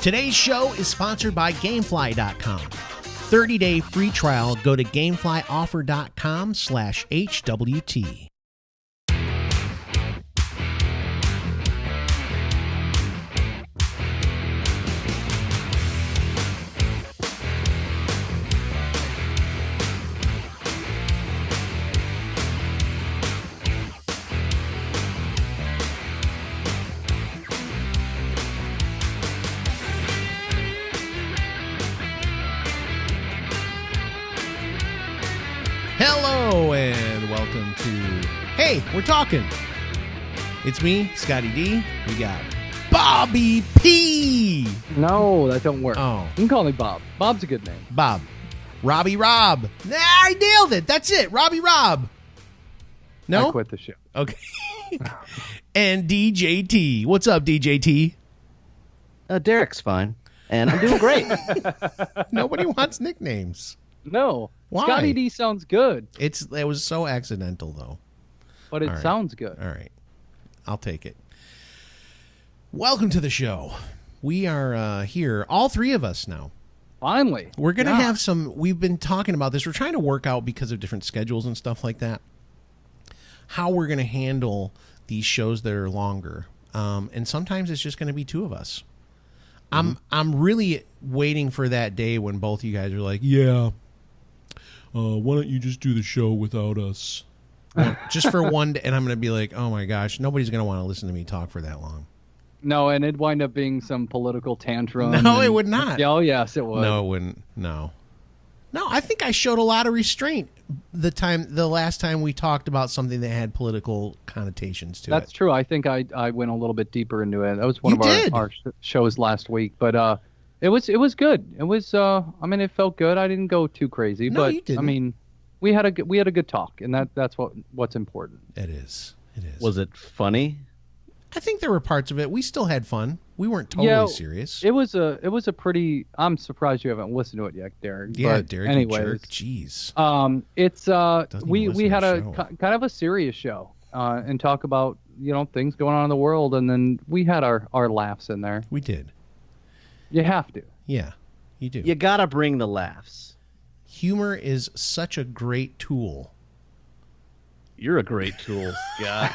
Today's show is sponsored by Gamefly.com. 30-day free trial. Go to Gameflyoffer.com/HWT. Hello and welcome to Hey, We're Talking. It's me, Scotty D. We got Bobby P. No, that don't work. Oh. You can call me Bob. Bob's a good name. Bob. Robbie Rob. Nah, I nailed it. That's it. Robbie Rob. No? I quit the show. Okay. And DJT. What's up, DJT? Derek's fine. And I'm doing great. Nobody wants nicknames. No. Why? Scotty D sounds good, It was so accidental, though. but it All right. sounds good. All right. I'll take it. Welcome to the show. We are here, all three of us now. Finally. We're going to Yeah. have some, we've been talking about this. We're trying to work out, because of different schedules and stuff like that, how we're going to handle these shows that are longer. And sometimes it's just going to be two of us. I'm really waiting for that day when both you guys are like, yeah, why don't you just do the show without us? Just for one day. And I'm going to be like, oh my gosh, nobody's going to want to listen to me talk for that long. No, and it'd wind up being some political tantrum. No, it would not. Oh, yes, it would. No, it wouldn't. No, I think I showed a lot of restraint the last time we talked about something that had political connotations to it. That's true. I think I went a little bit deeper into it. That was one You of did. our shows last week, but it was good. It was I mean, it felt good. I didn't go too crazy, No, but you didn't. I mean, we had a good talk, and that's what's important. It is. Was it funny? I think there were parts of it. We still had fun. We weren't totally serious. It was a pretty. I'm surprised you haven't listened to it yet, Derek. Yeah, but Derek. You anyways, jerk. Jeez. It's Doesn't we even listen had to a the show. kind of a serious show, and talk about things going on in the world, and then we had our laughs in there. We did. You have to. Yeah, you do. You gotta bring the laughs. Humor is such a great tool. You're a great tool, Scott.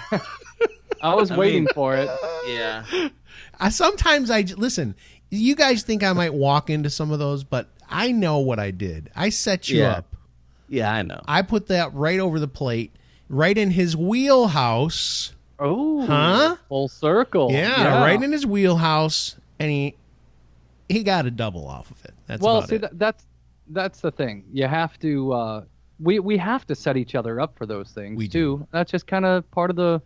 I was waiting for it. Yeah. Sometimes listen. You guys think I might walk into some of those, but I know what I did. I set you Yeah. up. Yeah, I know. I put that right over the plate, right in his wheelhouse. Oh, Huh? Full circle. Yeah, right in his wheelhouse, and he got a double off of it. That's Well, about see, it. that's the thing. You have to. We have to set each other up for those things We too. do. That's just kind of part of the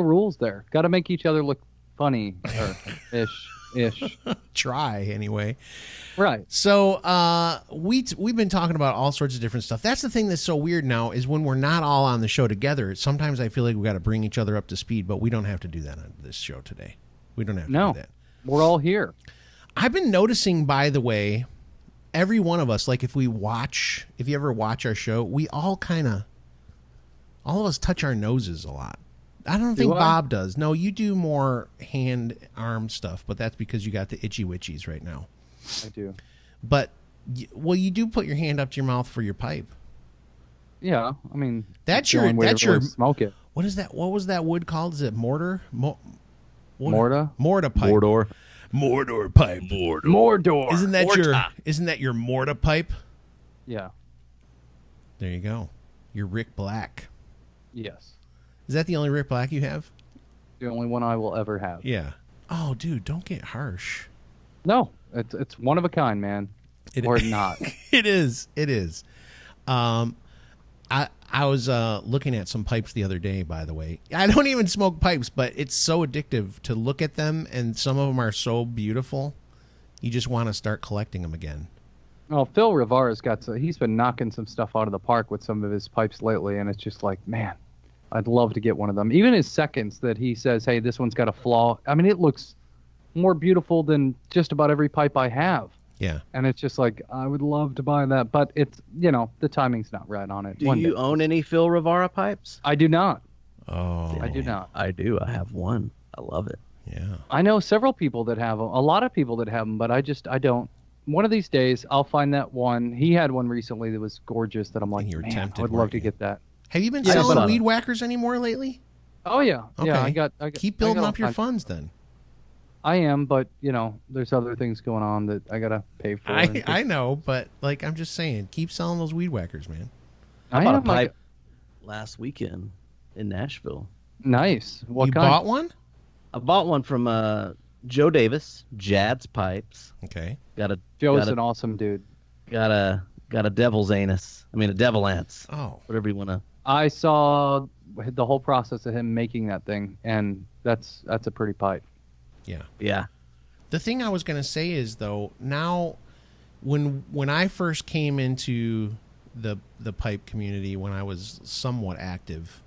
rules there. Got to make each other look funny or ish. Try anyway. Right. So we've been talking about all sorts of different stuff. That's the thing that's so weird now is when we're not all on the show together. Sometimes I feel like we got to bring each other up to speed, but we don't have to do that on this show today. We don't have to No. do that. We're all here. I've been noticing, by the way, every one of us, like if you ever watch our show, we all of us touch our noses a lot. I don't think I? Bob does. No, you do more hand, arm stuff, but that's because you got the itchy witchies right now. I do. But, you do put your hand up to your mouth for your pipe. Yeah. I mean, That's the only way to really smoke it. What is that? What was that wood called? Is it mortar? Mortar? Mortar pipe. Mordor. Mordor pipe. Mordor. Isn't that your mortar pipe? Yeah. There you go. You're Rick Black. Yes. Is that the only Rick Black you have? The only one I will ever have. Yeah. Oh, dude, don't get harsh. No, it's one of a kind, man. Or not. It is. I was looking at some pipes the other day, by the way. I don't even smoke pipes, but it's so addictive to look at them, and some of them are so beautiful. You just want to start collecting them again. Well, Phil Rivara's he's been knocking some stuff out of the park with some of his pipes lately, and it's just like, man, I'd love to get one of them. Even his seconds that he says, hey, this one's got a flaw. I mean, it looks more beautiful than just about every pipe I have. Yeah. And it's just like, I would love to buy that, but it's, the timing's not right on it. Do you own any Phil Rivara pipes? I do not. Oh. I do not. I do. I have one. I love it. Yeah. I know several people that have them, a lot of people that have them, but I don't. One of these days, I'll find that one. He had one recently that was gorgeous that I'm like, And you were man, tempted, I would weren't love to you? get that. Have you been Yeah, selling but- weed whackers anymore lately? Oh, yeah. Okay. Yeah, I got Keep I building got up your all kinds- funds then. I am, but, there's other things going on that I got to pay for. I know, but like I'm just saying, keep selling those weed whackers, man. I I bought a am like, pipe last weekend in Nashville. nice. What You kind? bought one? I bought one from Joe Davis, Jad's Pipes. Okay. Got a Joe's got a, an awesome dude. got a devil's anus. I mean a devil ants. Oh. Whatever you want to. I saw the whole process of him making that thing, and that's a pretty pipe. Yeah. Yeah. The thing I was going to say is though, now when I first came into the pipe community, when I was somewhat active,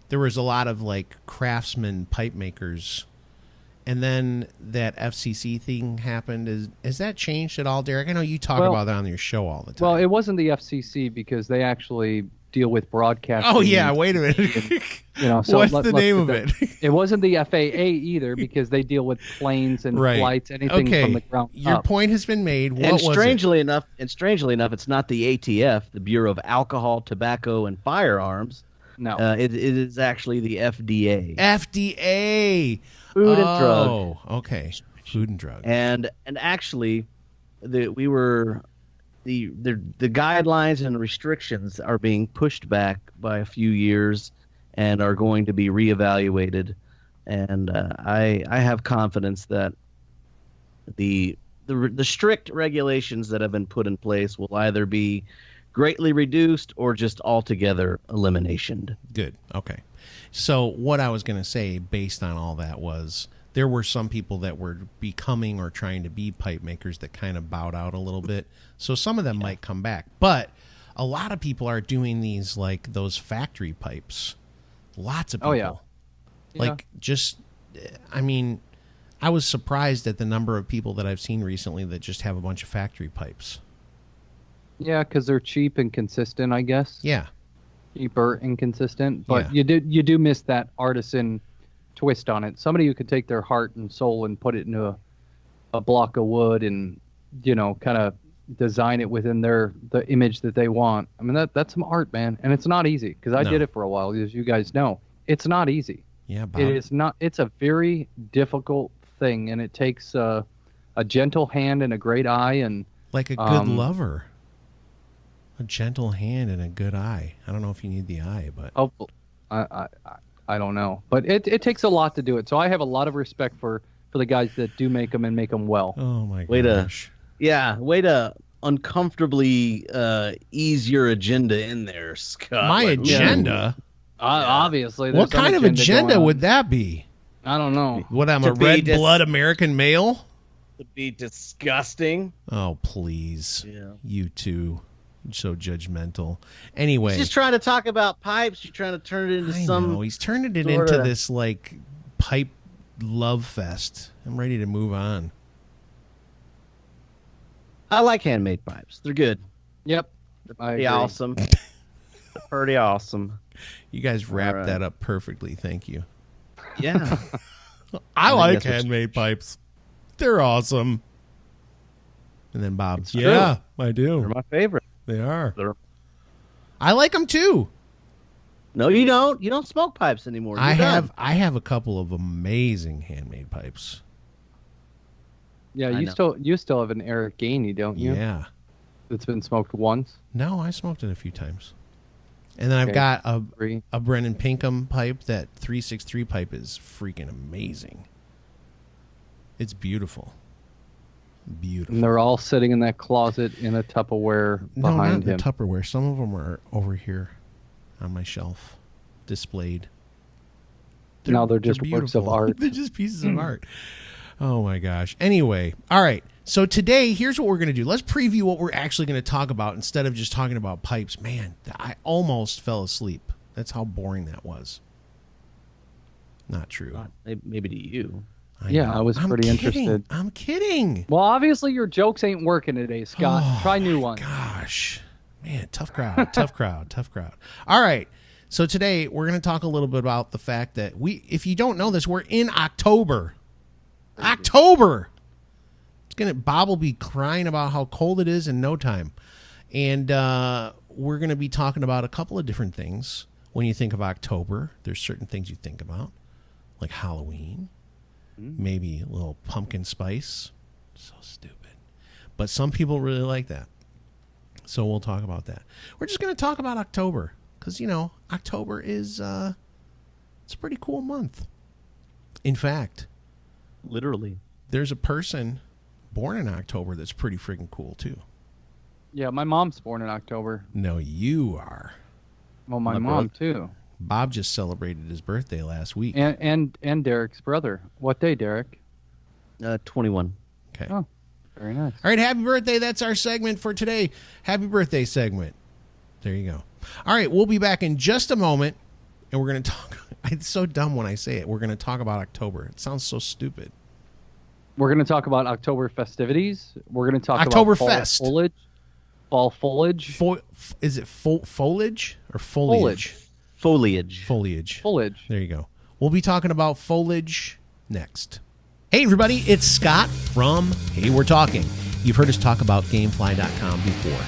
there was a lot of like craftsman pipe makers, and then that FCC thing happened. Is that changed at all, Derek? I know you talk Well- about that on your show all the time. Well, it wasn't the FCC because they actually deal with broadcasting. oh yeah, wait a minute. So What's let's the name get of that- it? It wasn't the FAA either because they deal with planes and Right. flights, anything Okay, from the ground your up. point has been made. What And was it? strangely enough, it's not the ATF, the Bureau of Alcohol, Tobacco, and Firearms. No, It is actually the FDA, FDA. Food and Drug. Oh, okay. Food and drug. And actually, the guidelines and restrictions are being pushed back by a few years and are going to be reevaluated. And I have confidence that the strict regulations that have been put in place will either be greatly reduced or just altogether eliminated. Good. Okay. So what I was going to say based on all that was there were some people that were becoming or trying to be pipe makers that kind of bowed out a little bit. So some of them might come back. But a lot of people are doing these like those factory pipes. Lots of people. Oh, yeah. Like just I mean, I was surprised at the number of people that I've seen recently that just have a bunch of factory pipes. yeah, because they're cheap and consistent, I guess. Yeah. Cheaper and consistent, but Yeah. you do miss that artisan twist on it. Somebody who could take their heart and soul and put it into a block of wood and kind of design it within the image that they want. I mean that's some art, man, and it's not easy because I No. did it for a while, as you guys know. It's not easy. Yeah, Bob. It is not. It's a very difficult thing, and it takes a gentle hand and a great eye and Like a good lover. A gentle hand and a good eye. I don't know if you need the eye, but oh, I don't know, but it takes a lot to do it. So I have a lot of respect for the guys that do make them and make them well. oh my Way to- gosh. Yeah, way to uncomfortably ease your agenda in there, Scott. My Like, agenda? Obviously, there's What some kind of going agenda on. would that be? I don't know. What, I'm To a be red dis- blood American male? to be disgusting. Oh, please. Yeah. You two. So judgmental. Anyway. He's just trying to talk about pipes. You're trying to turn it into I some. know. He's turning it sorta- into this, like, pipe love fest. I'm ready to move on. I like handmade pipes. They're good. Yep. I Pretty agree. awesome. They're pretty awesome. You guys wrapped right. that up perfectly. Thank you. Yeah. I think like that's what- handmade pipes. They're awesome. And then Bob. It's Yeah, I They're do. my favorite. They are. They're... I like them too. No, you don't. You don't smoke pipes anymore. You're done. I have a couple of amazing handmade pipes. Yeah, I you know. still have an Eric Gainey, don't you? Yeah. It's been smoked once. No, I smoked it a few times. And then I've Okay. got Three. a Brennan Pinkham pipe. That 363 pipe is freaking amazing. It's beautiful. Beautiful. And they're all sitting in that closet in a Tupperware No, behind not him. the Tupperware. Some of them are over here on my shelf, displayed. Now they're just works of beautiful. art. They're just pieces of art. Oh my gosh. Anyway, all right. So today, here's what we're going to do. Let's preview what we're actually going to talk about instead of just talking about pipes. Man, I almost fell asleep. That's how boring that was. Not true. Maybe to you. Yeah, know. I was I'm pretty kidding. interested. I'm kidding. Well, obviously your jokes ain't working today, Scott. Oh, Try new ones. Gosh, man, tough crowd, tough crowd, tough crowd. All right, So today we're going to talk a little bit about the fact that if you don't know this, we're in October. October. Bob will be crying about how cold it is in no time. And we're going to be talking about a couple of different things. When you think of October, there's certain things you think about, like Halloween, maybe a little pumpkin spice. So stupid. But some people really like that. So we'll talk about that. We're just going to talk about October because, October is it's a pretty cool month. In fact, Literally. there's a person born in October that's pretty freaking cool, too. Yeah, my mom's born in October. No, you are. Well, my mom, too. Bob just celebrated his birthday last week. And Derek's brother. What day, Derek? 21. Okay. Oh, very nice. All right, happy birthday. That's our segment for today. Happy birthday segment. There you go. All right, we'll be back in just a moment, and we're going to talk. It's so dumb when I say it. We're going to talk about October. It sounds so stupid. We're going to talk about October festivities. We're going to talk Oktoberfest. about fall foliage. Is it foliage or foliage? Foliage. Foliage. There you go. We'll be talking about foliage next. Hey, everybody. It's Scott from Hey, We're Talking. You've heard us talk about Gamefly.com before.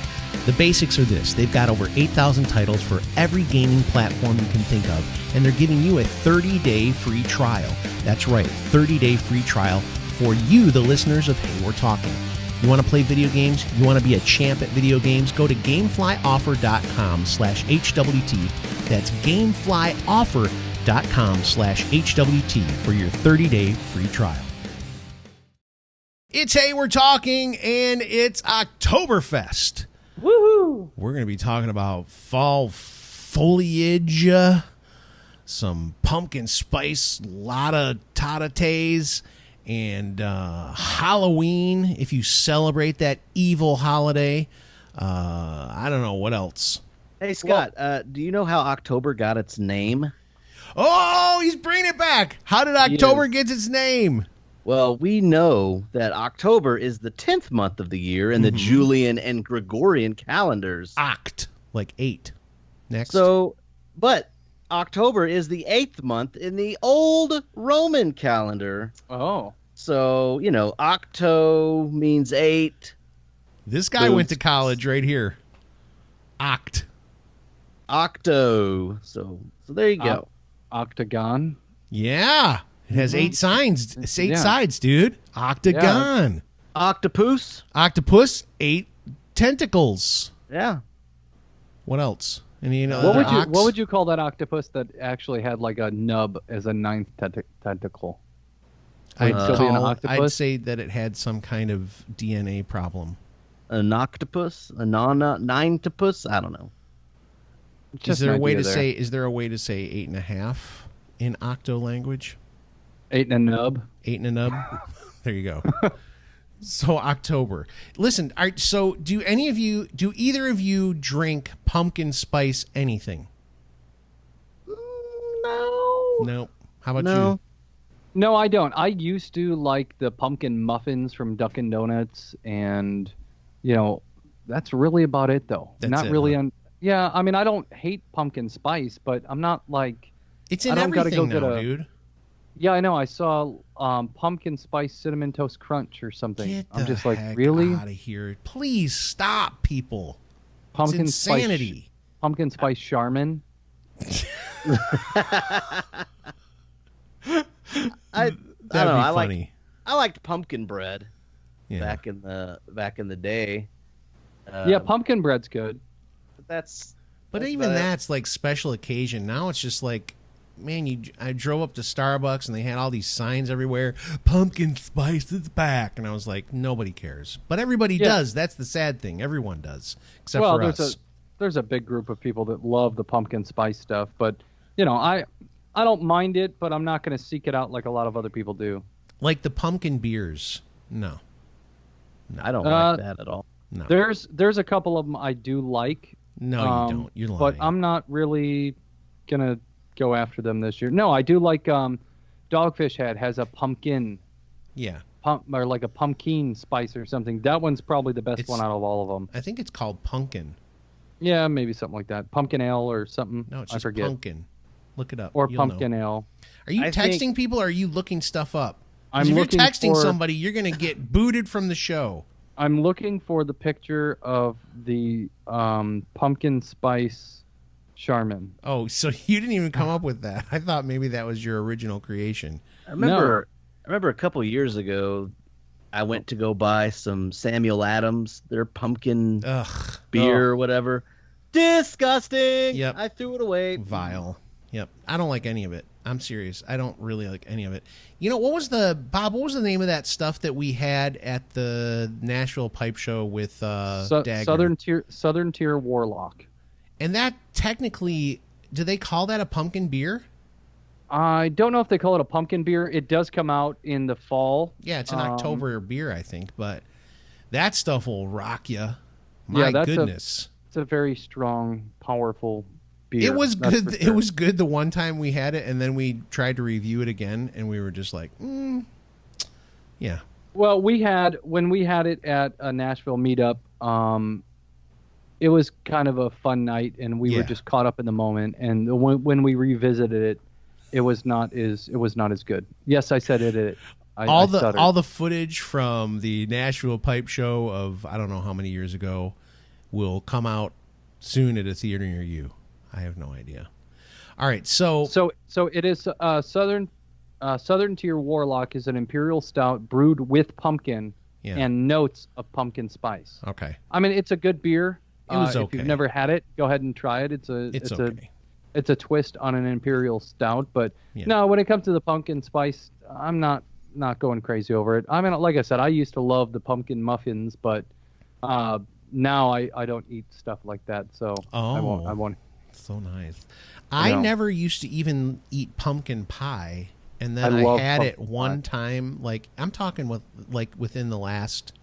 The basics are this. They've got over 8,000 titles for every gaming platform you can think of, and they're giving you a 30-day free trial. That's right, 30-day free trial for you, the listeners of Hey, We're Talking. You want to play video games? You want to be a champ at video games? Go to GameflyOffer.com/HWT. That's GameflyOffer.com/HWT for your 30-day free trial. It's Hey, We're Talking, and it's Oktoberfest. Woohoo! We're going to be talking about fall foliage, some pumpkin spice, lot of tatates, and Halloween, if you celebrate that evil holiday. I don't know what else. Hey, Scott, do you know how October got its name? Oh, he's bringing it back. How did October get its name? Well, we know that October is the 10th month of the year in the Julian and Gregorian calendars. Oct, like 8. Next. So, but October is the 8th month in the old Roman calendar. Oh. So, octo means 8. This guy went to college right here. Oct. Octo. So there you go. Octagon. Yeah. It has 8 signs. It's 8 sides, dude. Octagon. Yeah. Octopus. Octopus, 8 tentacles. Yeah. What else? Any What would you call that octopus that actually had like a nub as a 9th tentacle? I'd say that it had some kind of DNA problem. An octopus? A ninetopus? I don't know. Is there a way to say 8.5 in Octo language? 8 and a nub. 8 and a nub. There you go. So October. Listen, all right, so do either of you drink pumpkin spice anything? No. Nope. How about No. you? No, I don't. I used to like the pumpkin muffins from Dunkin' Donuts, and that's really about it, though. That's not it, really huh? Yeah, I mean, I don't hate pumpkin spice, but I'm not like It's in I don't gotta everything go now, get a- dude. Yeah, I know. I saw pumpkin spice cinnamon toast crunch or something. Get I'm the just like, heck really? out of here. Please stop, people. Pumpkin It's insanity. Pumpkin spice Charmin. I That'd don't know. be funny. I liked pumpkin bread Yeah. back in the day. Yeah, pumpkin bread's good. That's Even about it. that's like special occasion. Now it's just like, man, I drove up to Starbucks and they had all these signs everywhere. Pumpkin spice is back. And I was like, nobody cares. But everybody does. That's the sad thing. Everyone does. Except for us. There's a big group of people that love the pumpkin spice stuff, but I don't mind it, but I'm not going to seek it out like a lot of other people do. Like the pumpkin beers. No. I don't like that at all. No. There's a couple of them I do like. No, you don't. You're lying. But I'm not really gonna go after them this year. No, I do like Dogfish Head has a pumpkin. Yeah. Or like a pumpkin spice or something. That one's probably the best one out of all of them. I think it's called pumpkin. Yeah, maybe something like that. Pumpkin ale or something. No, it's I just forget. pumpkin. Look it up. Or You'll pumpkin know. ale. Are you I texting think- people or are you looking stuff up? 'Cause I'm if you're looking texting for- somebody, you're going to get booted from the show. I'm looking for the picture of the pumpkin spice Charmin. Oh, so you didn't even come up with that. I thought maybe that was your original creation. I remember a couple years ago, I went to go buy some Samuel Adams, their pumpkin Ugh. beer or whatever. Disgusting. Yep. I threw it away. Vile. Yep. I don't like any of it. I'm serious. I don't really like any of it. You know, what was the name of that stuff that we had at the Nashville Pipe Show with Dagger? Southern Tier Warlock. And that technically, do they call that a pumpkin beer? I don't know if they call it a pumpkin beer. It does come out in the fall. Yeah, it's an October beer, I think, but that stuff will rock you. My goodness. It's a very strong, powerful beer. It was good. For sure. It was good the one time we had it, and then we tried to review it again, and we were just like, yeah. Well, when we had it at a Nashville meetup, it was kind of a fun night, and we were just caught up in the moment. And when we revisited it, it was not as good. Yes, I said it. All the footage from the Nashville Pipe Show of I don't know how many years ago will come out soon at a theater near you. I have no idea. All right, so it is Southern Tier Warlock is an imperial stout brewed with pumpkin and notes of pumpkin spice. Okay. I mean, it's a good beer. It was okay. If you've never had it, go ahead and try it. It's okay. It's a twist on an imperial stout, but no, when it comes to the pumpkin spice, I'm not going crazy over it. I mean, like I said, I used to love the pumpkin muffins, but now I don't eat stuff like that, so I won't. So nice. I never used to even eat pumpkin pie, and then I had it one time. Like I'm talking within the last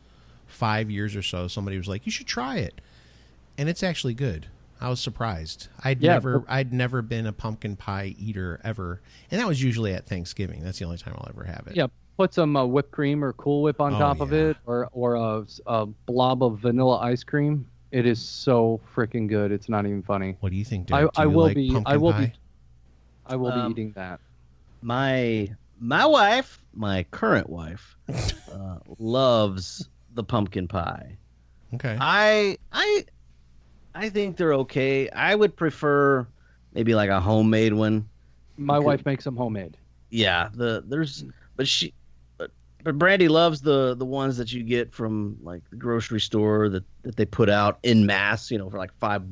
5 years or so, somebody was like, "You should try it," and it's actually good. I was surprised. I'd never been a pumpkin pie eater ever, and that was usually at Thanksgiving. That's the only time I'll ever have it. Yeah, put some whipped cream or Cool Whip on top of it, or a blob of vanilla ice cream. It is so freaking good. It's not even funny. What do you think, Derek? I will be pie? Eating that. My wife, my current wife, loves the pumpkin pie. Okay. I think they're okay. I would prefer maybe like a homemade one. My wife makes them homemade. Yeah, but Brandy loves the ones that you get from like the grocery store that they put out in mass, for like $5.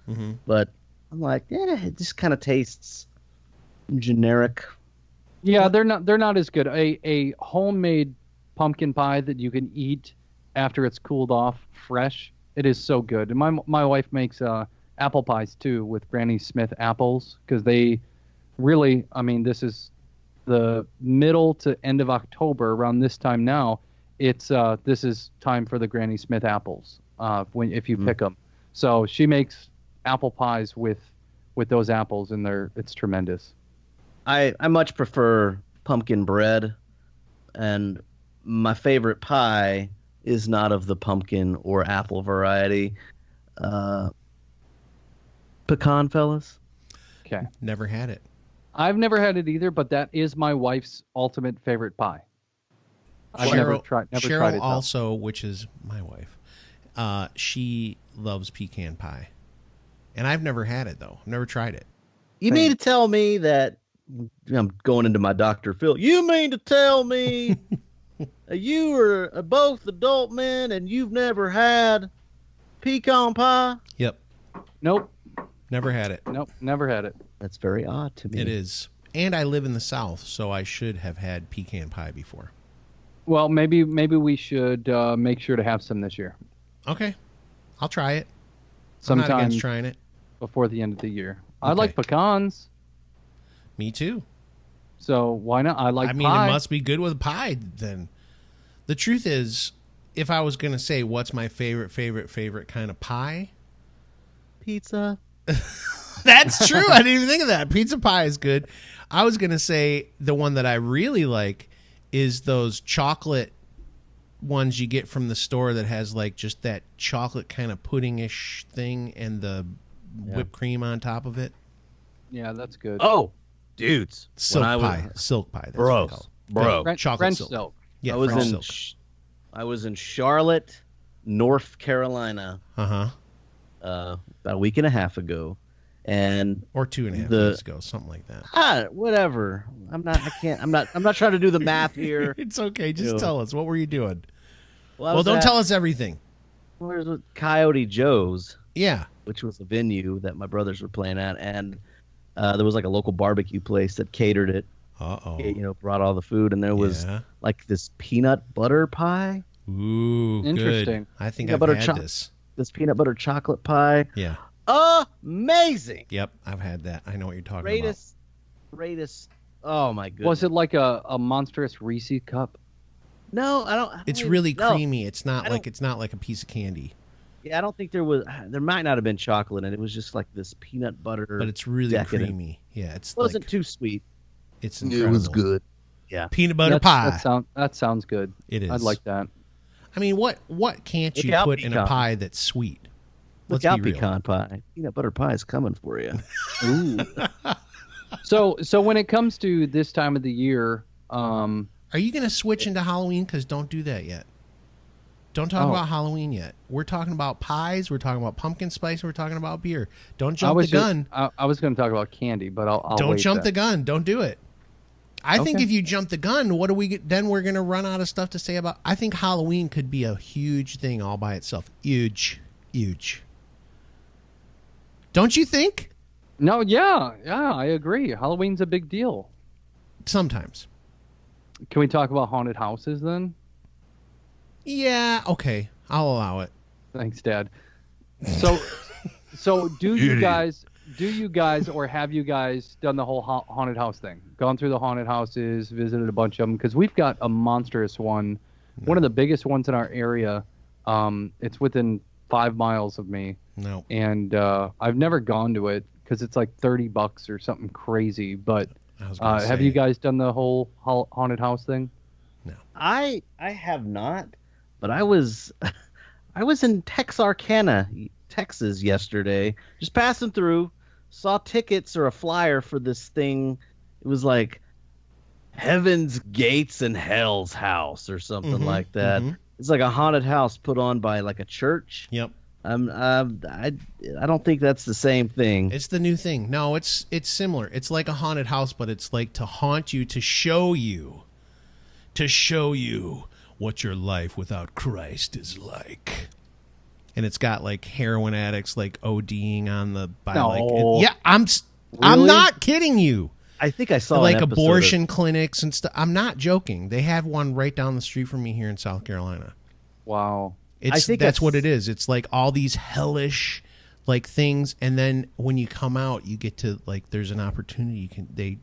Mm-hmm. But I'm like, it just kind of tastes generic. Yeah, they're not as good. A homemade pumpkin pie that you can eat after it's cooled off fresh. It is so good. And my wife makes apple pies too with Granny Smith apples, because they really, I mean, this is the middle to end of October. Around this time now, this is time for the Granny Smith apples if you pick them. So she makes apple pies with those apples, and it's tremendous. I much prefer pumpkin bread, and my favorite pie is not of the pumpkin or apple variety. Pecan, fellas? Okay. Never had it. I've never had it either, but that is my wife's ultimate favorite pie. I've never tried it. Cheryl also, which is my wife, she loves pecan pie. And I've never had it, though. Never tried it. You mean to tell me that... I'm going into my Dr. Phil. You mean to tell me you are both adult men and you've never had pecan pie? Yep. Nope. Never had it. Nope. Never had it. That's very odd to me. It is. And I live in the South, so I should have had pecan pie before. Well, maybe we should make sure to have some this year. Okay. I'll try it. Sometime I'm not against trying it. Before the end of the year. Okay. I like pecans. Me too. So why not? I mean, pie. It must be good with pie then. The truth is, if I was going to say what's my favorite kind of pie? Pizza. That's true. I didn't even think of that. Pizza pie is good. I was going to say the one that I really like is those chocolate ones you get from the store that has like just that chocolate kind of pudding-ish thing and the whipped cream on top of it. Yeah, that's good. Oh, dudes. Silk pie. Silk pie. That's what Bro. they call it. Bro. Chocolate French silk. silk. Yeah, I was French in silk. I was in Charlotte, North Carolina, Uh-huh. about a week and a half ago, and Or 2.5 weeks ago, something like that. whatever. I'm not trying to do the math here. It's okay. Just tell us. What were you doing? Well, Don't tell us everything. Where's Coyote Joe's, Yeah. which was a venue that my brothers were playing at, and there was like a local barbecue place that catered it. Uh-oh. Brought all the food, and there was like this peanut butter pie. Ooh, Interesting. Good. I think Peanut I've butter had this. This peanut butter chocolate pie. Yeah. Amazing. Yep, I've had that. I know what you're talking Greatest. Oh my goodness. Was it like a monstrous Reese cup? No, I don't. It's really no. creamy. It's not like a piece of candy. Yeah, I don't think there was. There might not have been chocolate, and it was just like this peanut butter. But it's really decadent. creamy. Yeah, it wasn't too sweet. It's incredible. It was good. Yeah, peanut butter pie. That sounds good. It is. I'd like that. I mean, what can't you put in a pie that's sweet? Look out, pecan pie. Peanut butter pie is coming for you. Ooh. So when it comes to this time of the year, are you going to switch into Halloween? Because don't do that yet. Don't talk about Halloween yet. We're talking about pies. We're talking about pumpkin spice. We're talking about beer. Don't jump the gun. I was going to talk about candy, but I'll don't wait jump the gun. Don't do it. I think if you jump the gun, what do we get? Then we're going to run out of stuff to say about. I think Halloween could be a huge thing all by itself. Huge. Don't you think? No, yeah, I agree. Halloween's a big deal. Sometimes. Can we talk about haunted houses then? Yeah, okay. I'll allow it. Thanks, Dad. So do you guys or have you guys done the whole haunted house thing? Gone through the haunted houses, visited a bunch of them? Because we've got a monstrous one, one of the biggest ones in our area. It's within 5 miles of me. No. And I've never gone to it because it's like $30 or something crazy. But have you guys done the whole haunted house thing? No. I have not, but I was in Texarkana, Texas yesterday, just passing through, saw tickets or a flyer for this thing. It was like Heaven's Gates and Hell's House or something like that. Mm-hmm. It's like a haunted house put on by like a church. Yep. I don't think that's the same thing. It's the new thing. No, it's similar. It's like a haunted house, but it's like to haunt you, to show you what your life without Christ is like. And it's got like heroin addicts like ODing on the I'm not kidding you. I think I saw like abortion clinics and stuff. I'm not joking. They have one right down the street from me here in South Carolina. Wow. That's what it is. It's like all these hellish like things, and then when you come out, you get to like there's an opportunity.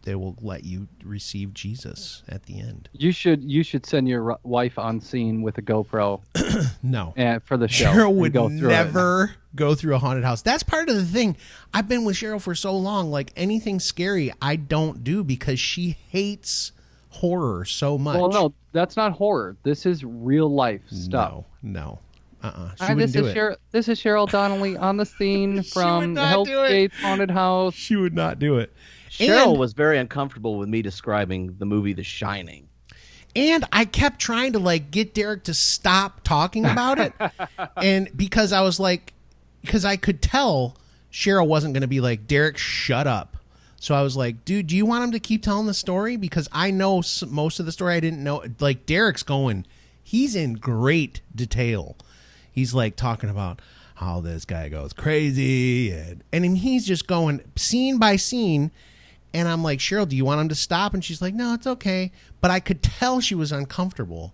They will let you receive Jesus at the end. You should send your wife on scene with a GoPro. No, for the show. Cheryl would never go through a haunted house. That's part of the thing. I've been with Cheryl for so long. Like anything scary, I don't do because she hates horror so much. Well, no, that's not horror. This is real life stuff. No. Hi, this is Cheryl Donnelly on the scene from Hell's Gates Haunted House. She would not do it. Cheryl was very uncomfortable with me describing the movie The Shining. And I kept trying to like get Derek to stop talking about it. And because I was like, because I could tell Cheryl wasn't going to be like, Derek, shut up. So I was like, dude, do you want him to keep telling the story? Because I know most of the story I didn't know. Like Derek's he's in great detail. He's like talking about how this guy goes crazy. And he's just going scene by scene. And I'm like, Cheryl, do you want him to stop? And she's like, no, it's okay. But I could tell she was uncomfortable.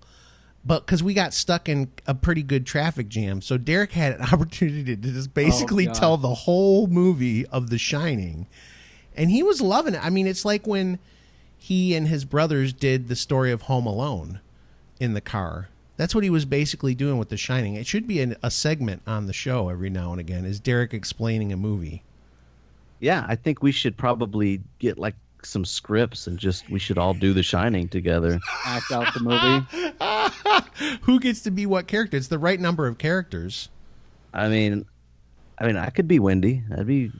But because we got stuck in a pretty good traffic jam. So Derek had an opportunity to just basically tell the whole movie of The Shining. And he was loving it. I mean, it's like when he and his brothers did the story of Home Alone in the car. That's what he was basically doing with The Shining. It should be a segment on the show every now and again, is Derek explaining a movie. Yeah, I think we should probably get like some scripts and we should all do The Shining together. Act out the movie. Who gets to be what character? It's the right number of characters. I mean, I could be Wendy. I'd be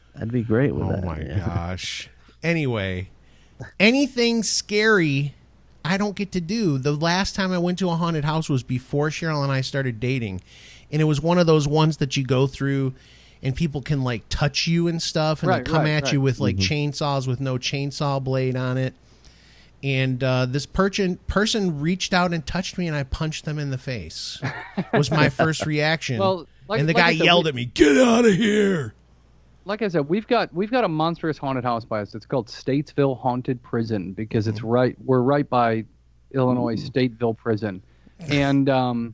great with that. Oh my gosh. Anyway, anything scary I don't get to do. The last time I went to a haunted house was before Cheryl and I started dating, and it was one of those ones that you go through and people can like touch you and stuff, and they come at you with like chainsaws with no chainsaw blade on it. And this person reached out and touched me, and I punched them in the face. Was my first reaction. Well, and the guy yelled at me, "Get out of here!" Like I said, we've got a monstrous haunted house by us. It's called Statesville Haunted Prison because we're right by Illinois Stateville Prison, and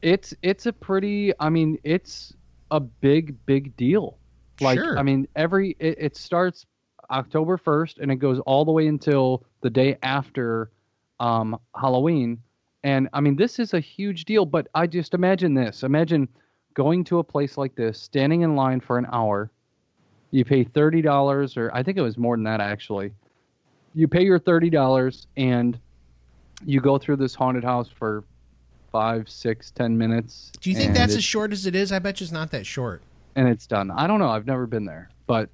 it's a pretty. I mean, it's a big deal. Like, sure. I mean, it starts October 1st and it goes all the way until the day after Halloween. And I mean, this is a huge deal, but I just imagine this. Imagine going to a place like this, standing in line for an hour. You pay $30, or I think it was more than that, actually. You pay your $30 and you go through this haunted house for 5, 6, 10 minutes. Do you think that's as short as it is? I bet you it's not that short. And it's done. I don't know. I've never been there, but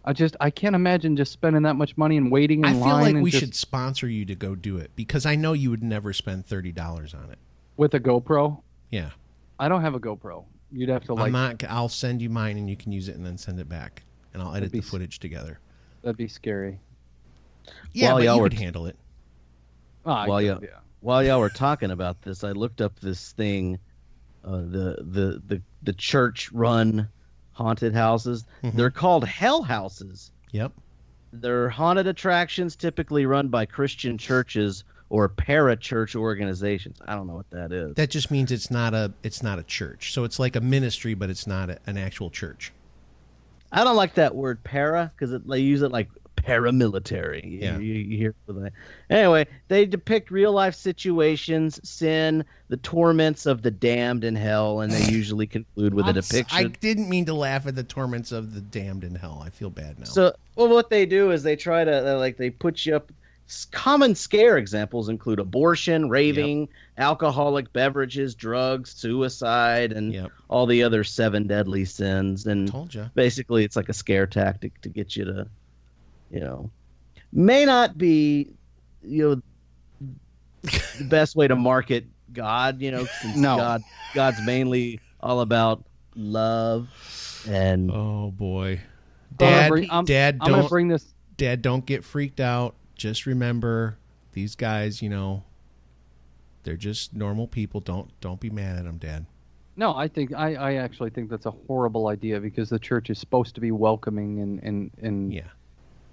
I can't imagine just spending that much money and waiting in line. I feel like we should sponsor you to go do it, because I know you would never spend $30 on it. With a GoPro? Yeah. I don't have a GoPro. You'd have to I'll send you mine and you can use it and then send it back, and I'll edit the footage together. That'd be scary. Yeah, but you would handle it. While y'all were talking about this, I looked up this thing, the church-run haunted houses. Mm-hmm. They're called hell houses. Yep. They're haunted attractions typically run by Christian churches or para-church organizations. I don't know what that is. That just means it's not a church. So it's like a ministry, but it's not an actual church. I don't like that word para because they use it like paramilitary. Yeah. You hear that. Anyway, they depict real life situations, sin, the torments of the damned in hell, and they usually conclude with a depiction. I didn't mean to laugh at the torments of the damned in hell. I feel bad now. So, what they do is they try to they put you up. Common scare examples include abortion, raving, alcoholic beverages, drugs, suicide, and all the other 7 deadly sins. And told you. Basically, it's like a scare tactic to get you to, may not be, the best way to market God, since no. God's mainly all about love. And oh boy, Dad, I'm gonna bring this. Dad, don't get freaked out. Just remember, these guys, they're just normal people. Don't be mad at them, Dad. No, I actually think that's a horrible idea, because the church is supposed to be welcoming and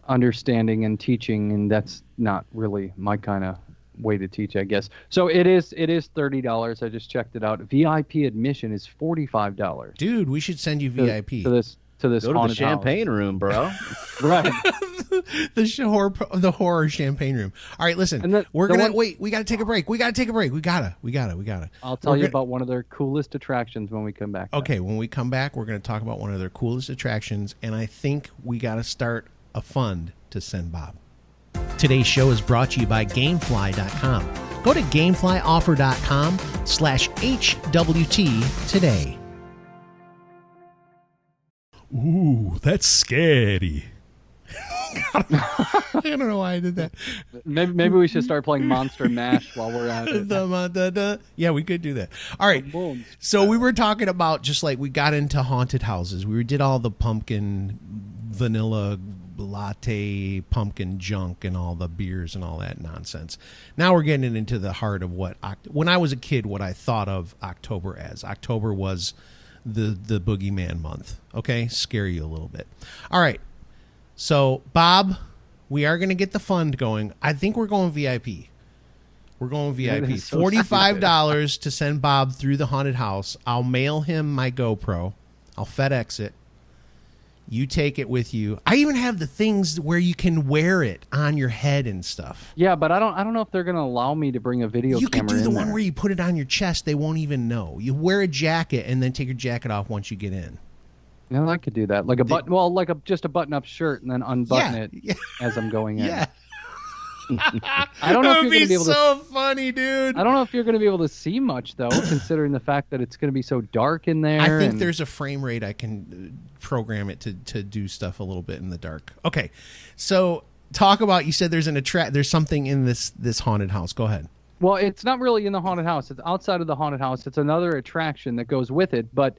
understanding and teaching, and that's not really my kind of way to teach, I guess. So it is $30. I just checked it out. VIP admission is $45. Dude, we should send you VIP to this Go to the champagne house. Room, bro. Right. the horror champagne room. All right, listen. Wait. We gotta take a break. We gotta. I'll tell you about one of their coolest attractions when we come back. Okay, when we come back, we're gonna talk about one of their coolest attractions, and I think we gotta start a fund to send Bob. Today's show is brought to you by GameFly.com. Go to GameFlyOffer.com/HWT today. Ooh, that's scary. I don't know why I did that. Maybe we should start playing Monster Mash while we're at it. Yeah, we could do that. All right. So we were talking about just like we got into haunted houses. We did all the pumpkin, vanilla latte, pumpkin junk, and all the beers and all that nonsense. Now we're getting into the heart of what, when I was a kid, what I thought of October as. October was the boogeyman month. Okay, scare you a little bit. All right, so Bob, we are going to get the fund going. I think we're going VIP. We're going VIP. So $45 to send Bob through the haunted house. I'll mail him my GoPro. I'll FedEx it. You take it with you. I even have the things where you can wear it on your head and stuff. Yeah, but I don't know if they're going to allow me to bring a video camera in. You could do the one where you put it on your chest. They won't even know. You wear a jacket and then take your jacket off once you get in. You know, I could do that. Like a button, like just a button-up shirt, and then unbutton it as I'm going in. Yeah. I don't know if you're going to be able so funny, dude. I don't know if you're going to be able to see much though, considering the fact that it's going to be so dark in there. I think there's a frame rate I can program it to do stuff a little bit in the dark. Okay, so talk about. You said there's something in this haunted house. Go ahead. Well, it's not really in the haunted house. It's outside of the haunted house. It's another attraction that goes with it, but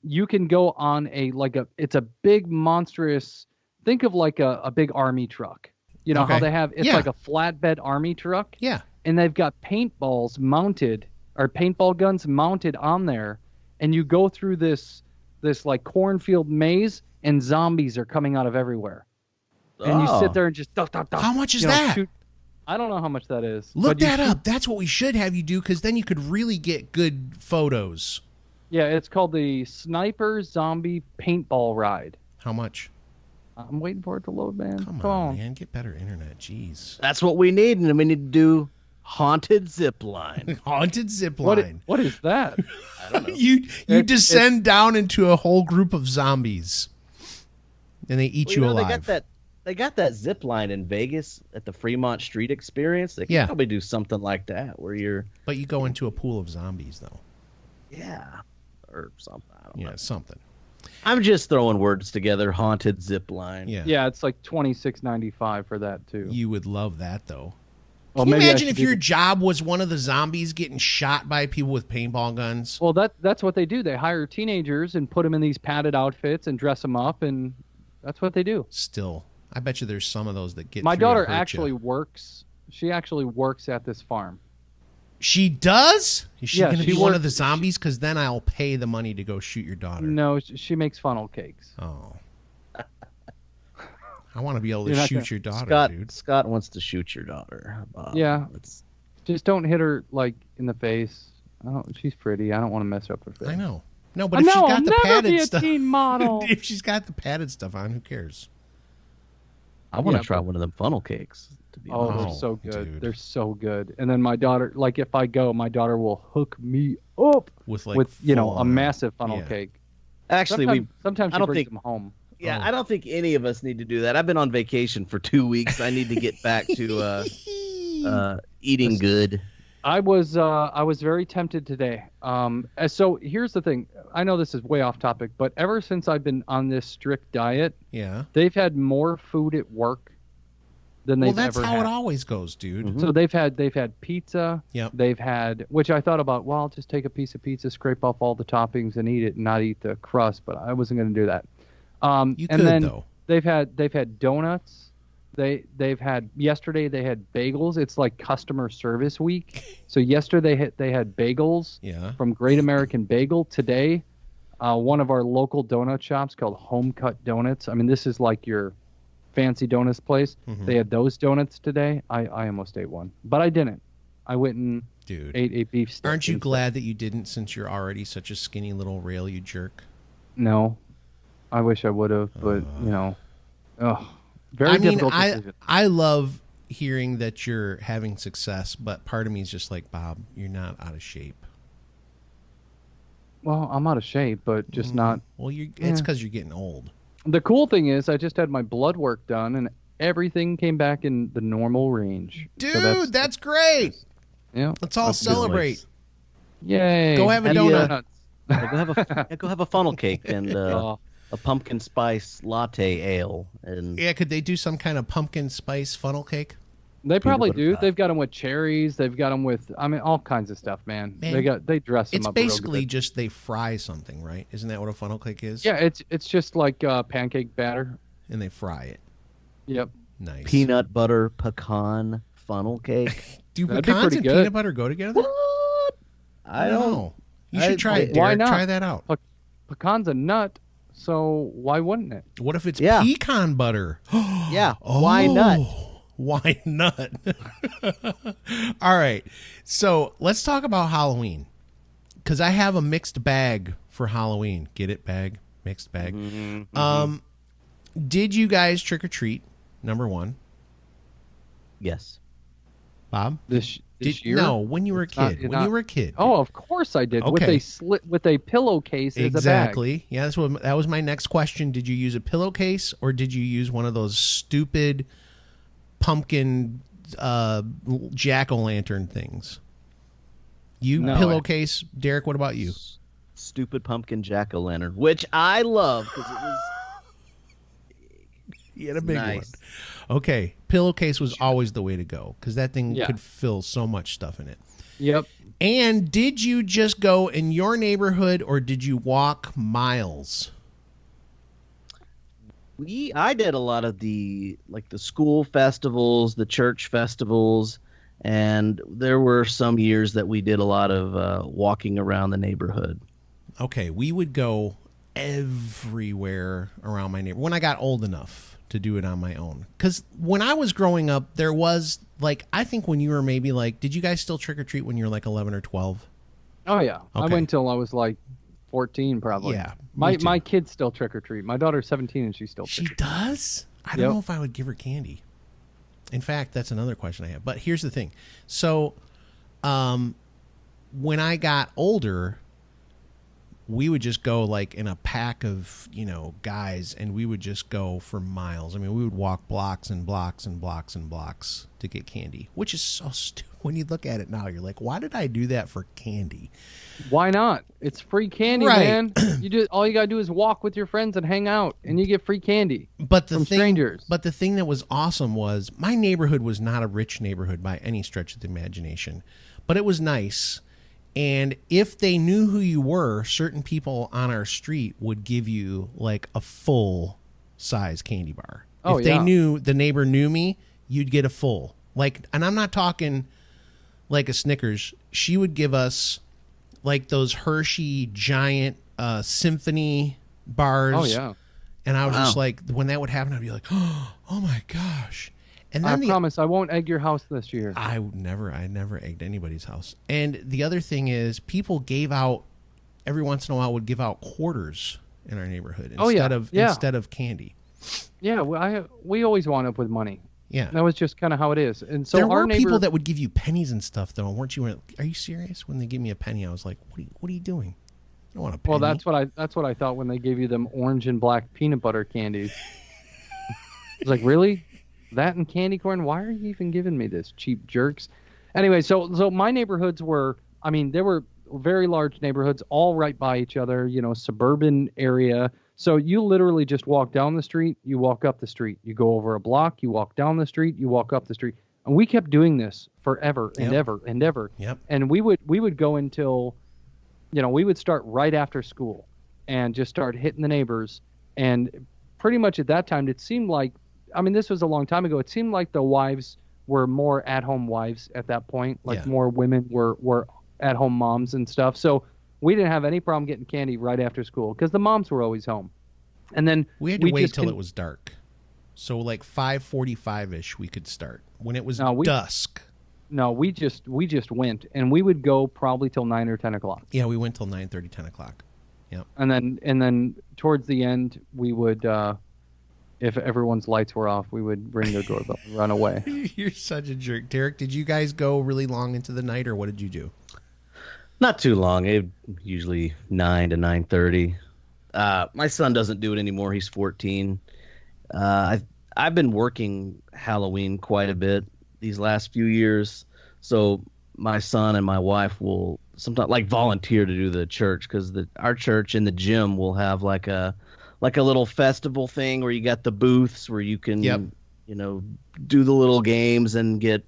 you can go on it's a big monstrous. Think of like a big army truck. You know how they have it's like a flatbed army truck. Yeah. And they've got paintball guns mounted on there, and you go through this like cornfield maze, and zombies are coming out of everywhere. And you sit there and just How much is that? Shoot. I don't know how much that is. Look that up. That's what we should have you do, because then you could really get good photos. Yeah, it's called the Sniper Zombie Paintball Ride. How much? I'm waiting for it to load, man. Come on, man. Get better internet. Jeez. That's what we need, and we need to do haunted zip line. Haunted zip line. What is that? I don't know. You descend down into a whole group of zombies, and they eat you alive. They got that zip line in Vegas at the Fremont Street Experience. They can probably do something like that where you're. But you go into a pool of zombies, though. Yeah, or something. I don't know. Something. I'm just throwing words together. Haunted zip line. Yeah, it's like $26.95 for that too. You would love that, though. Well, Can you imagine if your job was one of the zombies getting shot by people with paintball guns? Well, that's what they do. They hire teenagers and put them in these padded outfits and dress them up, and that's what they do. Still, I bet you there's some of those that get. My daughter actually works. She actually works at this farm. She does? Is she going to be one of works- the zombies? Because then I'll pay the money to go shoot your daughter. No, she makes funnel cakes. Oh. I want to be able to shoot your daughter, dude. Scott wants to shoot your daughter. Yeah. Just don't hit her like in the face. She's pretty. I don't want to mess up her face. I know. No, but if she's got the padded stuff, teen model. if she's got the padded stuff on, who cares? I want to try one of them funnel cakes. They're so good. Dude. They're so good. And then my daughter, like if I go, my daughter will hook me up with a massive funnel cake. Actually, sometimes she brings them home. Yeah, I don't think any of us need to do that. I've been on vacation for 2 weeks. I need to get back to eating good. I was very tempted today. So here's the thing. I know this is way off topic, but ever since I've been on this strict diet, they've had more food at work than they've ever had. Well, that's how it always goes, dude. Mm-hmm. So they've had pizza. Yep. They've had, which I thought about. Well, I'll just take a piece of pizza, scrape off all the toppings, and eat it, and not eat the crust. But I wasn't going to do that. Though. They've had donuts. Yesterday they had bagels. It's like customer service week. So yesterday they had bagels from Great American Bagel. Today, one of our local donut shops called Home Cut Donuts. I mean, this is like your fancy donuts place. Mm-hmm. They had those donuts today. I almost ate one, but I didn't. I went and ate a beef steak. Aren't you glad that you didn't, since you're already such a skinny little rail, you jerk? No, I wish I would have, but very difficult decision. I love hearing that you're having success, but part of me is just like, Bob, you're not out of shape. Well, I'm out of shape, but just not. Well, it's because you're getting old. The cool thing is, I just had my blood work done, and everything came back in the normal range. Dude, so that's great. Yeah, let's all celebrate. Yay! Go have a donut. Go have a funnel cake and a pumpkin spice latte ale. And could they do some kind of pumpkin spice funnel cake? They probably do. They've got them with cherries. They've got them with, all kinds of stuff, man. They dress them up. It's basically just they fry something, right? Isn't that what a funnel cake is? Yeah, it's just like pancake batter. And they fry it. Yep. Nice. Peanut butter pecan funnel cake. Do pecans and peanut butter go together? What? I don't know. You should try it, Derek. Why not? Try that out. Pecan's a nut, so why wouldn't it? What if it's pecan butter? Yeah. Why not? Why not? All right. So let's talk about Halloween, because I have a mixed bag for Halloween. Get it? Bag? Mixed bag. Mm-hmm. Did you guys trick or treat? Number one. Yes. Bob? this year. No, when you were a kid. When you were a kid. Oh, of course I did. Okay. With a pillowcase as a bag. Exactly. Yeah, that was my next question. Did you use a pillowcase or did you use one of those stupid pumpkin jack-o'-lantern things? No, pillowcase. Derek, what about you? Stupid pumpkin jack-o'-lantern, which I love because it was. You had a big Nice. one. Okay, pillowcase was always the way to go because that thing could fill so much stuff in it. Yep. And did you just go in your neighborhood or did you walk miles? I did a lot of the school festivals, the church festivals, and there were some years that we did a lot of walking around the neighborhood. Okay, we would go everywhere around my neighborhood when I got old enough to do it on my own. Because when I was growing up, there was, I think when you were maybe did you guys still trick-or-treat when you were 11 or 12? Oh, yeah. Okay. I went until I was 14 probably. Yeah. My kids still trick-or-treat. My daughter's 17 and she still She trick-or-treat. does? I don't know if I would give her candy. In fact, that's another question I have. But here's the thing. So, when I got older, we would just go in a pack of, guys, and we would just go for miles. I mean, we would walk blocks and blocks and blocks and blocks to get candy, which is so stupid. When you look at it now, you're like, why did I do that for candy? Why not? It's free candy, man. All you got to do is walk with your friends and hang out, and you get free candy from strangers. But the thing that was awesome was my neighborhood was not a rich neighborhood by any stretch of the imagination, but it was nice. And if they knew who you were, certain people on our street would give you a full size candy bar. If they knew the neighbor knew me, you'd get a full. And I'm not talking a Snickers. She would give us those Hershey giant symphony bars. Oh yeah. And I was just when that would happen, I'd be like, oh my gosh. And then I promise I won't egg your house this year. I never egged anybody's house. And the other thing is, people gave out every once in a while would give out quarters in our neighborhood instead of candy. Yeah, we always wound up with money. Yeah, that was just kind of how it is. And so there were people that would give you pennies and stuff, though, weren't you? Are you serious? When they give me a penny, I was like, what are you doing? I don't want a penny. Well, that's what I thought when they gave you them orange and black peanut butter candies. I was like, really? That and candy corn? Why are you even giving me this, cheap jerks? Anyway, so my neighborhoods were, they were very large neighborhoods, all right by each other, suburban area. So you literally just walk down the street, you walk up the street, you go over a block, you walk down the street, you walk up the street. And we kept doing this forever and ever and ever. Yep. And we would go until, we would start right after school and just start hitting the neighbors. And pretty much at that time, it seemed like, this was a long time ago. It seemed like the wives were more at-home wives at that point. More women were at-home moms and stuff. So we didn't have any problem getting candy right after school because the moms were always home. And then we had to wait till it was dark. So 5:45-ish we could start. When it was dusk. No, we just went, and we would go probably till 9 or 10 o'clock. Yeah, we went till 9:30, 10 o'clock. Yep. And then towards the end, we would, if everyone's lights were off, we would ring their doorbell and run away. You're such a jerk. Derek, did you guys go really long into the night, or what did you do? Not too long. Usually 9 to 9:30. My son doesn't do it anymore. He's 14. I've been working Halloween quite a bit these last few years, so my son and my wife will sometimes volunteer to do the church because our church in the gym will have like a little festival thing where you got the booths where you can do the little games and get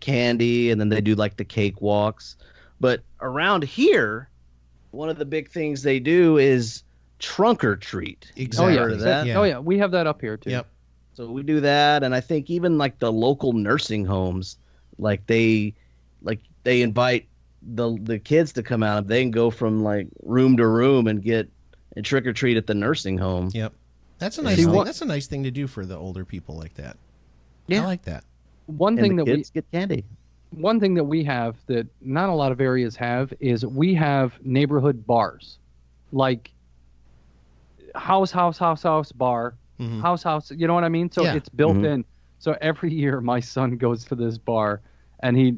candy, and then they do the cake walks. But around here, one of the big things they do is trunk or treat. Exactly. Heard of that? Yeah. Oh yeah, we have that up here too. Yep. So we do that, and I think even the local nursing homes, they invite the kids to come out. They can go from room to room and trick or treat at the nursing home. Yep. That's a nice thing. That's a nice thing to do for the older people like that. Yeah. I like that. One thing that kids get candy. One thing that we have that not a lot of areas have is we have neighborhood bars, house bar, house. You know what I mean? So it's built in. So every year my son goes to this bar and he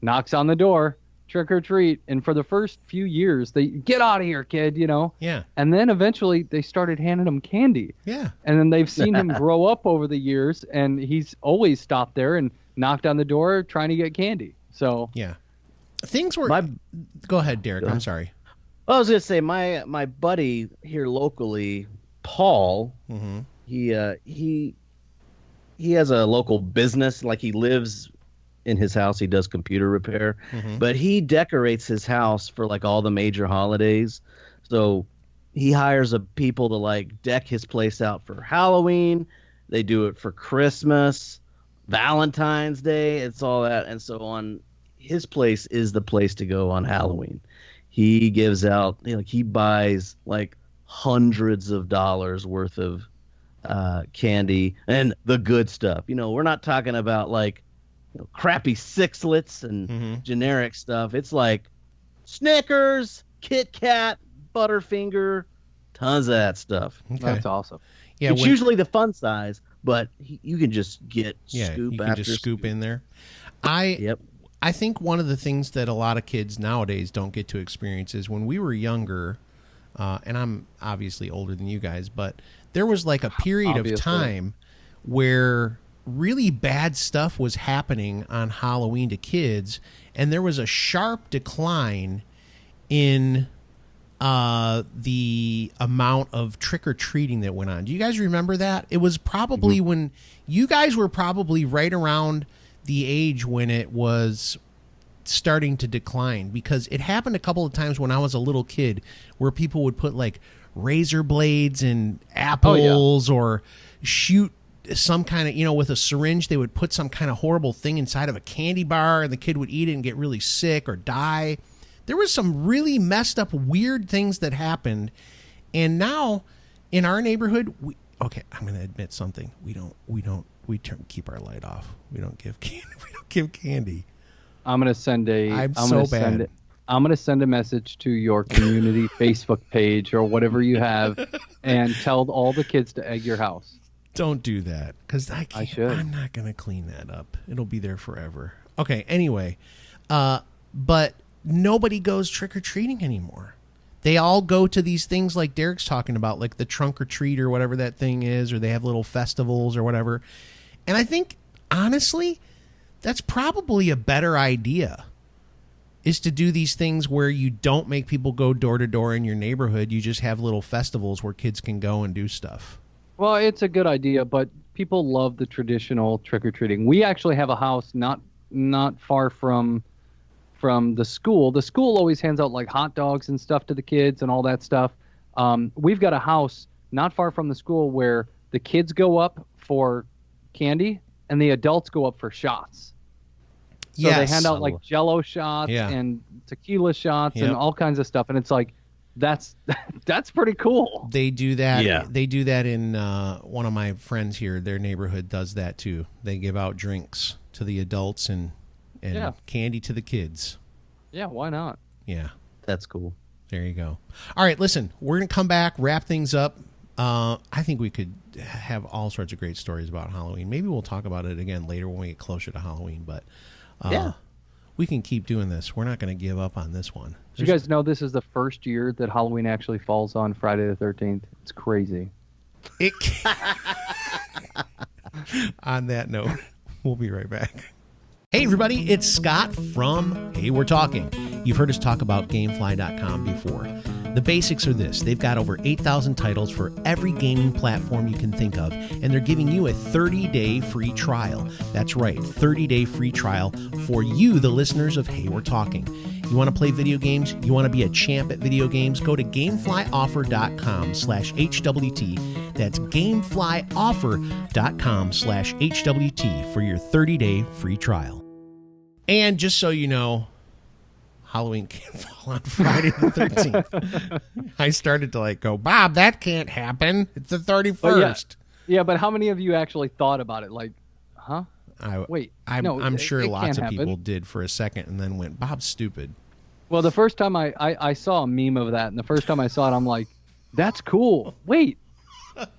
knocks on the door, trick or treat. And for the first few years, they get out of here, kid, you know? Yeah. And then eventually they started handing him candy. Yeah. And then they've seen him grow up over the years, and he's always stopped there and knocked on the door trying to get candy. So yeah. Things were... Go ahead, Derek. I'm sorry. Well, I was going to say, my buddy here locally, Paul, he has a local business. Like, he lives in his house. He does computer repair, but he decorates his house for like all the major holidays. So he hires people to like deck his place out for Halloween. They do it for Christmas, Valentine's Day. It's all that. And so on, his place is the place to go on Halloween. He gives out, he buys like hundreds of dollars worth of candy and the good stuff. We're not talking about like crappy sixlets and generic stuff. It's like Snickers, Kit Kat, Butterfinger, tons of that stuff. Okay. That's awesome. Yeah, it's usually the fun size, but you can just get scoop you can after just scoop in there. Yep. I think one of the things that a lot of kids nowadays don't get to experience is when we were younger, and I'm obviously older than you guys, but there was like a period of time where really bad stuff was happening on Halloween to kids, and there was a sharp decline in the amount of trick-or-treating that went on. Do you guys remember that? It was probably when you guys were probably right around the age when it was starting to decline, because it happened a couple of times when I was a little kid where people would put like razor blades in apples or shoot some kind of, with a syringe. They would put some kind of horrible thing inside of a candy bar and the kid would eat it and get really sick or die. There was some really messed up, weird things that happened. And now in our neighborhood, I'm going to admit something. We keep our light off. We don't give candy. I'm going to send I'm going to send a message to your community Facebook page or whatever you have and tell all the kids to egg your house. Don't do that, because I should. I'm not going to clean that up. It'll be there forever. Okay, anyway. But nobody goes trick-or-treating anymore. They all go to these things like Derek's talking about, like the trunk or treat or whatever that thing is, or they have little festivals or whatever. And I think, honestly, that's probably a better idea, is to do these things where you don't make people go door to door in your neighborhood. You just have little festivals where kids can go and do stuff. Well, it's a good idea, but people love the traditional trick-or-treating. We actually have a house not far from the school. The school always hands out like hot dogs and stuff to the kids and all that stuff. We've got a house not far from the school where the kids go up for candy and the adults go up for shots. So they hand out like Jello shots and tequila shots and all kinds of stuff, and it's like that's pretty cool. They do that. Yeah. They do that in one of my friends here. Their neighborhood does that too. They give out drinks to the adults and candy to the kids. Yeah, why not? Yeah. That's cool. There you go. All right, listen, we're going to come back, wrap things up. I think we could have all sorts of great stories about Halloween. Maybe we'll talk about it again later when we get closer to Halloween, but we can keep doing this. We're not going to give up on this one. You guys know this is the first year that Halloween actually falls on Friday the 13th. It's crazy. On that note, we'll be right back. Hey everybody, it's Scott from Hey We're Talking. You've heard us talk about Gamefly.com before. The basics are this. They've got over 8,000 titles for every gaming platform you can think of, and they're giving you a 30-day free trial. That's right, 30-day free trial for you, the listeners of Hey We're Talking. You want to play video games? You want to be a champ at video games? Go to GameflyOffer.com/HWT. That's GameflyOffer.com/HWT for your 30-day free trial. And just so you know, Halloween can't fall on Friday the 13th. I started to go, Bob, that can't happen. It's the 31st. Yeah, but how many of you actually thought about it? Like, huh? I'm sure lots of people did for a second and then went, Bob's stupid. Well, the first time I saw a meme of that, and the first time I saw it, I'm like, that's cool. Wait.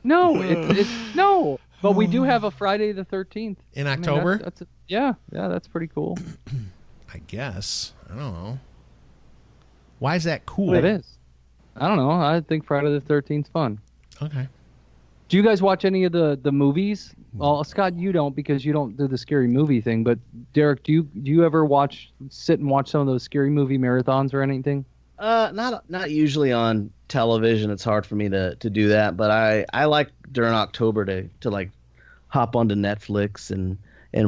No, it's no. But we do have a Friday the 13th. In October? Yeah, that's pretty cool. I guess. I don't know. Why is that cool? It is. I don't know. I think Friday the 13th is fun. Okay. Do you guys watch any of the movies? Well, Scott, you don't because you don't do the scary movie thing. But Derek, do you ever sit and watch some of those scary movie marathons or anything? Not usually on television. It's hard for me to do that. But I like during October to like hop onto Netflix and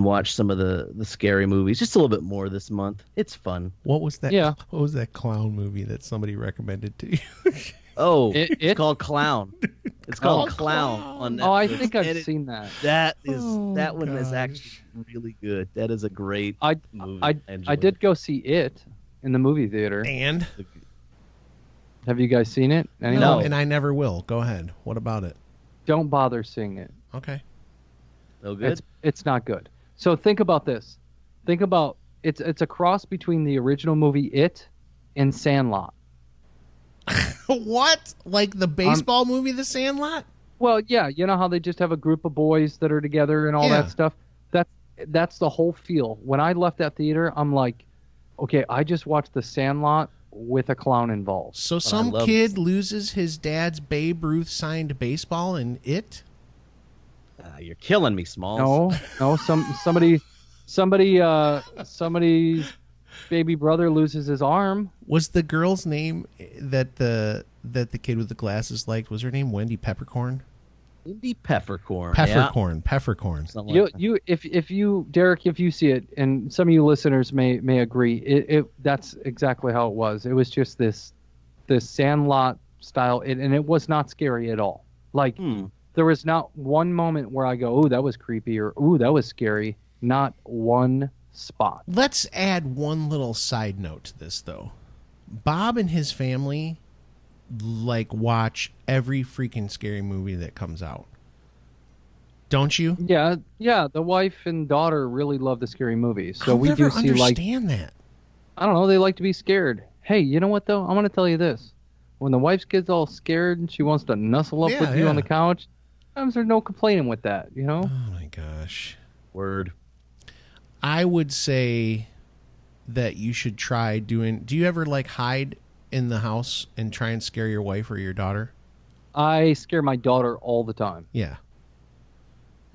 watch some of the scary movies just a little bit more this month. It's fun. What was that? Yeah. What was that clown movie that somebody recommended to you? Oh, it's called Clown. It's called Clown on Netflix. Oh, I think I've seen that. That one is actually really good. That is a great movie. I did go see it in the movie theater. And? Have you guys seen it? No, and I never will. Go ahead. What about it? Don't bother seeing it. Okay. No good? It's not good. So think about this. Think about it's a cross between the original movie It and Sandlot. What? Like the baseball movie The Sandlot? Well, yeah, you know how they just have a group of boys that are together and all that stuff? That's the whole feel. When I left that theater, I'm like, okay, I just watched The Sandlot with a clown involved. So some kid loses his dad's Babe Ruth signed baseball in It? You're killing me, Smalls. No, somebody's baby brother loses his arm. Was the girl's name that the kid with the glasses liked? Was her name Wendy Peppercorn? Wendy Peppercorn. Peppercorn. Derek, if you see it, and some of you listeners may agree, that's exactly how it was. It was just this Sandlot style, and it was not scary at all. Like there was not one moment where I go, "Ooh, that was creepy," or "Ooh, that was scary." Not one spot. Let's add one little side note to this, though. Bob and his family watch every freaking scary movie that comes out. Don't you? Yeah. The wife and daughter really love the scary movies, so I'll we never do see understand that. I don't know. They like to be scared. Hey, you know what though? I'm gonna tell you this: when the wife gets all scared and she wants to nuzzle up with you on the couch, sometimes there's no complaining with that. You know? Oh my gosh. Word. I would say that you should try doing. Do you ever hide in the house and try and scare your wife or your daughter? I scare my daughter all the time. Yeah.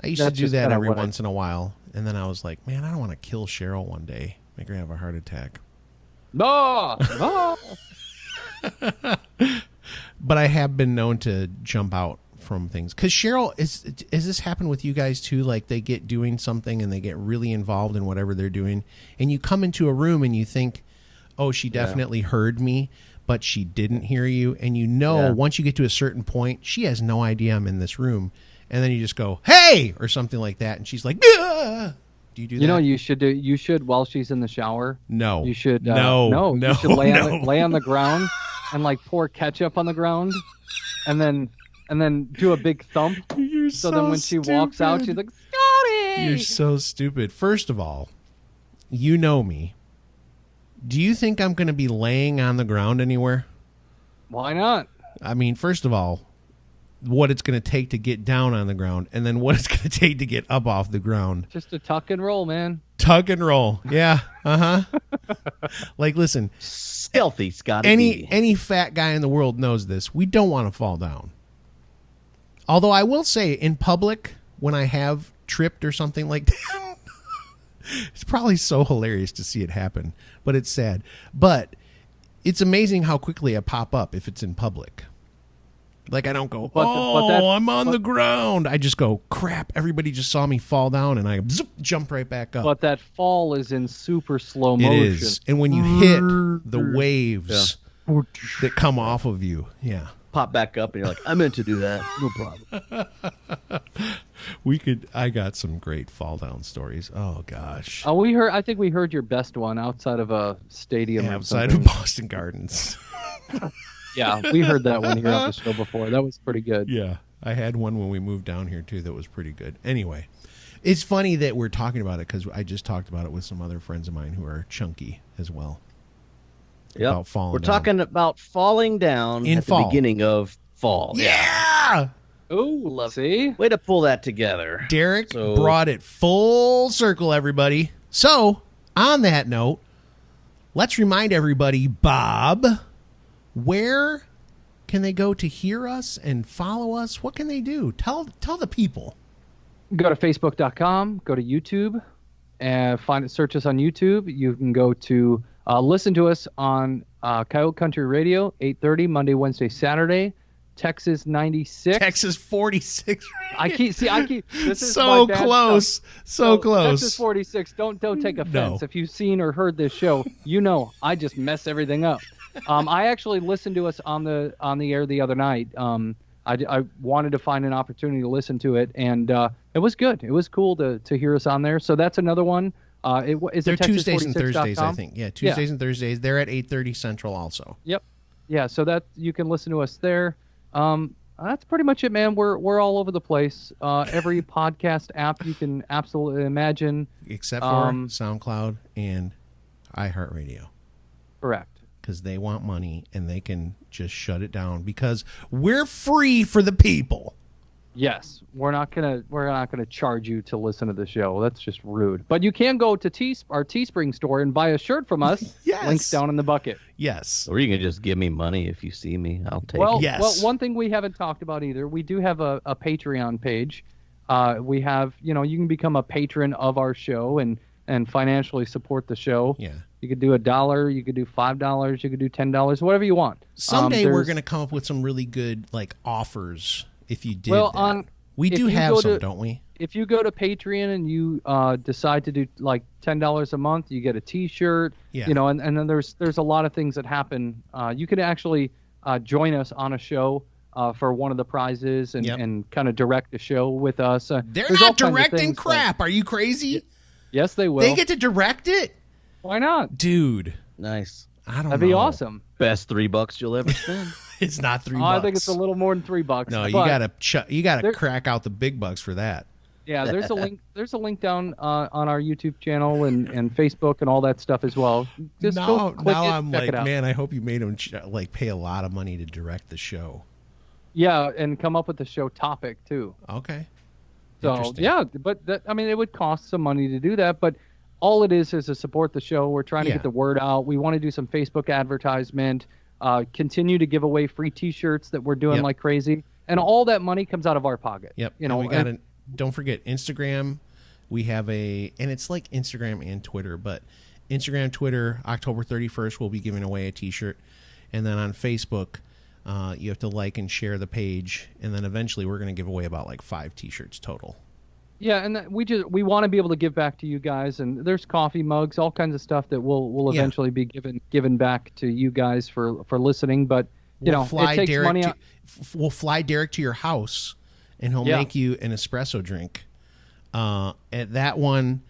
I used to do that every once in a while, and then I was like, man, I don't want to kill Cheryl one day, make her have a heart attack. No. But I have been known to jump out from things. Because Cheryl, has this happened with you guys too? Like they get doing something and they get really involved in whatever they're doing, and you come into a room and you think, oh, she definitely heard me, but she didn't hear you. And once you get to a certain point, she has no idea I'm in this room. And then you just go, hey, or something like that. And she's like, ah! Do you do that? You know what you should while she's in the shower? No. You should no. You should lay on the ground and pour ketchup on the ground and then do a big thump. So then when she walks out, she's like, Scotty! You're so stupid. First of all, you know me. Do you think I'm going to be laying on the ground anywhere? Why not? I mean, first of all, what it's going to take to get down on the ground, and then what it's going to take to get up off the ground. Just a tuck and roll, man. Tuck and roll. Yeah. Listen. Stealthy, Scotty. Any fat guy in the world knows this. We don't want to fall down. Although I will say, in public, when I have tripped or something like that, it's probably so hilarious to see it happen, but it's sad. But it's amazing how quickly I pop up if it's in public. I don't go, I'm on the ground. I just go, crap, everybody just saw me fall down, and I jump right back up. But that fall is in super slow motion. It is. And when you hit the waves that come off of you, pop back up, and you're like, I meant to do that. No problem. I got some great fall down stories. Oh, gosh. I think we heard your best one outside of a stadium. Outside of Boston Gardens. Yeah, we heard that one here on the show before. That was pretty good. Yeah, I had one when we moved down here, too, that was pretty good. Anyway, it's funny that we're talking about it because I just talked about it with some other friends of mine who are chunky as well. Yep. We're talking about falling down at the beginning of fall. Yeah! Oh, see? Way to pull that together. Derek brought it full circle, everybody. So, on that note, let's remind everybody, Bob, where can they go to hear us and follow us? What can they do? Tell the people. Go to facebook.com, go to YouTube, and search us on YouTube. You can go to listen to us on Coyote Country Radio, 8:30 Monday, Wednesday, Saturday. Texas 96. Texas 46. I keep. This is so my bad close. stuff. So close. Texas 46. Don't take offense. No. If you've seen or heard this show, I just mess everything up. I actually listened to us on the air the other night. I wanted to find an opportunity to listen to it, and it was good. It was cool to hear us on there. So that's another one. They're Tuesdays and Thursdays, I think. Yeah, Tuesdays and Thursdays. They're at 8:30 Central also. Yep. Yeah, so that you can listen to us there. That's pretty much it, man. We're all over the place. Every podcast app you can absolutely imagine, except for SoundCloud and iHeartRadio. Correct. Because they want money and they can just shut it down because we're free for the people. Yes, we're not gonna charge you to listen to the show. That's just rude. But you can go to our Teespring store and buy a shirt from us. Yes. Links down in the bucket. Yes. Or you can just give me money if you see me. I'll take it. Yes. Well, one thing we haven't talked about either, we do have a Patreon page. We have, you can become a patron of our show and financially support the show. Yeah. You could do $1, you could do $5, you could do $10, whatever you want. Someday we're going to come up with some really good offers if you did that. We do have some, don't we? If you go to Patreon and you decide to do $10 a month, you get a T-shirt. Yeah. And then there's a lot of things that happen. You could actually join us on a show for one of the prizes and kind of direct the show with us. They're not directing crap. Are you crazy? Yes, they will. They get to direct it? Why not? Dude. Nice. I don't know. That'd be awesome. Best $3 you'll ever spend. It's not $3. I think it's a little more than $3. No, you gotta crack out the big bucks for that. Yeah, there's a link. There's a link down on our YouTube channel and Facebook and all that stuff as well. Just now click it, I'm check it out. man, I hope you made them pay a lot of money to direct the show. Yeah, and come up with a show topic too. Okay. So yeah, but it would cost some money to do that, but all it is to support the show. We're trying to get the word out. We want to do some Facebook advertisement, continue to give away free T-shirts that we're doing like crazy, and all that money comes out of our pocket. Yep. We don't forget Instagram. We have and it's like Instagram and Twitter, but Instagram, Twitter, October 31st, we'll be giving away a T-shirt, and then on Facebook, you have to like and share the page, and then eventually we're going to give away about 5 T-shirts total. Yeah, and we want to be able to give back to you guys, and there's coffee mugs, all kinds of stuff that we'll eventually be given back to you guys for listening. But it takes money. We'll fly Derek to your house, and he'll make you an espresso drink. And that one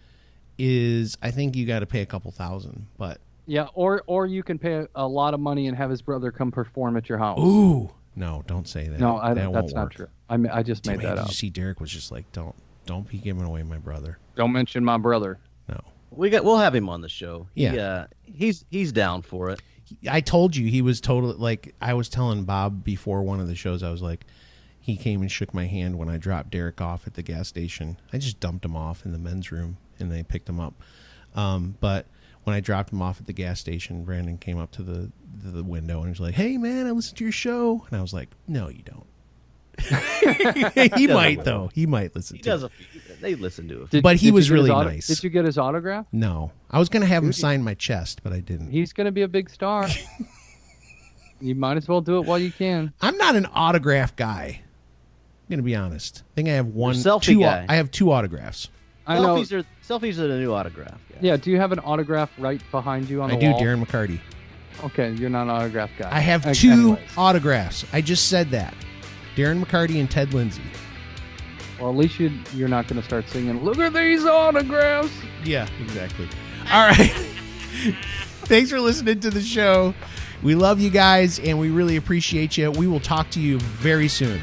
is, I think you got to pay a couple $1,000, but yeah, or you can pay a lot of money and have his brother come perform at your house. Ooh, no, don't say that. No, that that's not true. I just made that up. Did you see Derek was just like, don't be giving away my brother. Don't mention my brother. No. We'll have him on the show. Yeah. He's down for it. I told you he was totally I was telling Bob before one of the shows, I was like, he came and shook my hand when I dropped Derek off at the gas station. I just dumped him off in the men's room and they picked him up. But when I dropped him off at the gas station, Brandon came up to the window and was like, "Hey man, I listened to your show." And I was like, "No, you don't." He might though. He might listen. He does. They listen to it, but he was really nice. Did you get his autograph? No, I was gonna have him sign my chest, but I didn't. He's gonna be a big star. You might as well do it while you can. I'm not an autograph guy. I'm gonna be honest. I think I have guy. I have 2 autographs. I know. Selfies are the new autograph. Yeah. Do you have an autograph right behind you on the wall? I do, Darren McCarty. Okay, you're not an autograph guy. I have 2 autographs. I just said that. Darren McCarty and Ted Lindsay. Well, at least you're not going to start singing, "Look at these autographs." Yeah, exactly. All right. Thanks for listening to the show. We love you guys, and we really appreciate you. We will talk to you very soon.